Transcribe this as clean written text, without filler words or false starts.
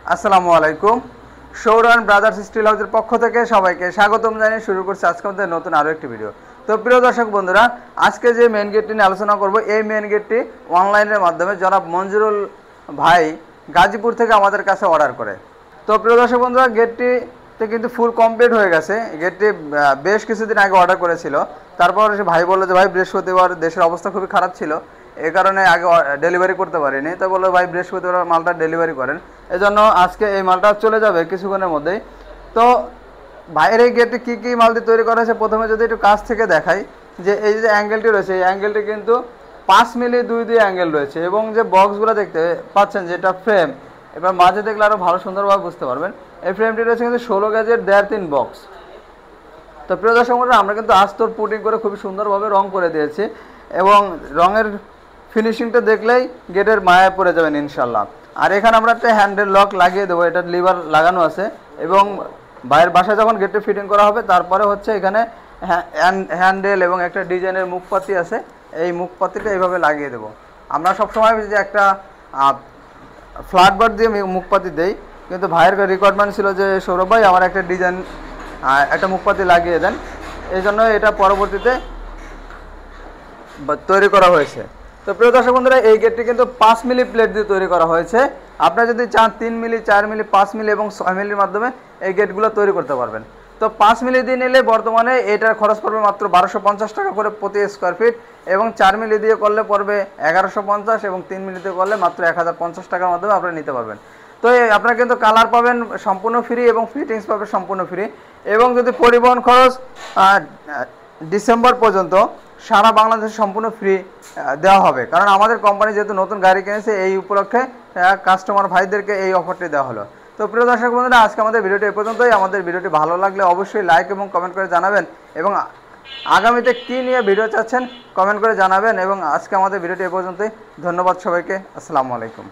আসসালামু আলাইকুম। সৌরান brothers still হাউসের পক্ষ থেকে সবাইকে স্বাগতম জানিয়ে শুরু করছি আজকে আমাদের নতুন আরও একটি ভিডিও। তো প্রিয় দর্শক বন্ধুরা, আজকে যে মেন গেটটি নিয়ে আলোচনা করব, এই মেন গেটটি অনলাইনের মাধ্যমে জনাব মঞ্জুরুল ভাই গাজীপুর থেকে আমাদের কাছে অর্ডার করে। তো প্রিয় দর্শক বন্ধুরা, গেটটিতে কিন্তু ফুল কমপ্লিট হয়ে গেছে। গেটটি বেশ কিছুদিন আগে অর্ডার করেছিল। তারপর সে ভাই বললো যে ভাই বৃহস্পতিবার দেশের অবস্থা খুবই খারাপ ছিল, এই কারণে আগে ডেলিভারি করতে পারিনি। তো বললো ভাই বৃহস্পতিবার মালটা ডেলিভারি করেন, এজন্য আজকে এই মালটা চলে যাবে কিছুক্ষণের মধ্যেই। তো বাইরে গেটে কী কী মাল দিয়ে তৈরি করা হয়েছে, প্রথমে যদি একটু কাছ থেকে দেখাই, যে এই যে অ্যাঙ্গেলটি রয়েছে, এই অ্যাঙ্গেলটি কিন্তু 5 মিলি 2 অ্যাঙ্গেল রয়েছে, এবং যে বক্সগুলো দেখতে পাচ্ছেন যেটা ফ্রেম, এবার মাঝে দেখলে আরও ভালো সুন্দরভাবে বুঝতে পারবেন। এই ফ্রেমটি রয়েছে কিন্তু 16 গেজের 1.5-3 বক্স। তো প্রিয় দর্শক বন্ধুরা, আমরা কিন্তু আস্তর পুটিং করে খুবই সুন্দরভাবে রং করে দিয়েছি, এবং রঙের ফিনিশিংটা দেখলেই গেটের মায়ায় পড়ে যাবেন ইনশাল্লাহ। আর এখানে আমরা একটা হ্যান্ডেল লক লাগিয়ে দেবো, এটা লিভার লাগানো আছে, এবং বাইরের বাসায় যখন গেটে ফিটিং করা হবে তারপরে হচ্ছে এখানে হ্যান্ডেল এবং একটা ডিজাইনের মুখপাতি আছে, এই মুখপাতিটা এইভাবে লাগিয়ে দেবো। আমরা সবসময় যে একটা ফ্ল্যাট বার দিয়ে মুখপাতি দেই, কিন্তু ভাইয়ের রিকোয়ারমেন্ট ছিল যে সৌরভ ভাই আমার একটা ডিজাইন একটা মুখপাতি লাগিয়ে দেন, এই জন্য এটা পরবর্তীতে তৈরি করা হয়েছে। তো প্রিয় দর্শক বন্ধুরা, এই গেটটি কিন্তু 5 মিলি প্লেট দিয়ে তৈরি করা হয়েছে। আপনারা যদি চান 3 মিলি, 4 মিলি, 5 মিলি এবং 6 মিলির মাধ্যমে এই গেটগুলো তৈরি করতে পারবেন। তো 5 মিলি দিয়ে নিলে বর্তমানে এটার খরচ পড়বে মাত্র 1250 টাকা করে প্রতি স্কোয়ার ফিট, এবং 4 মিলি দিয়ে করলে পড়বে 1150, এবং 3 মিলি দিয়ে করলে মাত্র 1050 টাকার মাধ্যমে আপনারা নিতে পারবেন। তো আপনারা কিন্তু কালার পাবেন সম্পূর্ণ ফ্রি, এবং ফিটিংস পাবেন সম্পূর্ণ ফ্রি, এবং যদি পরিবহন খরচ ডিসেম্বর পর্যন্ত সারা বাংলাদেশে সম্পূর্ণ ফ্রি দেওয়া হবে, কারণ আমাদের কোম্পানি যেহেতু নতুন গাড়ি কিনেছে, এই উপলক্ষে কাস্টমার ভাইদেরকে এই অফারটি দেওয়া হলো। তো প্রিয় দর্শক বন্ধুরা, আজকে আমাদের ভিডিওটি এ পর্যন্তই। আমাদের ভিডিওটি ভালো লাগলে অবশ্যই লাইক এবং কমেন্ট করে জানাবেন, এবং আগামীতে কী নিয়ে ভিডিও চাচ্ছেন কমেন্ট করে জানাবেন। এবং আজকে আমাদের ভিডিওটি এ পর্যন্তই। ধন্যবাদ সবাইকে। আসসালামু আলাইকুম।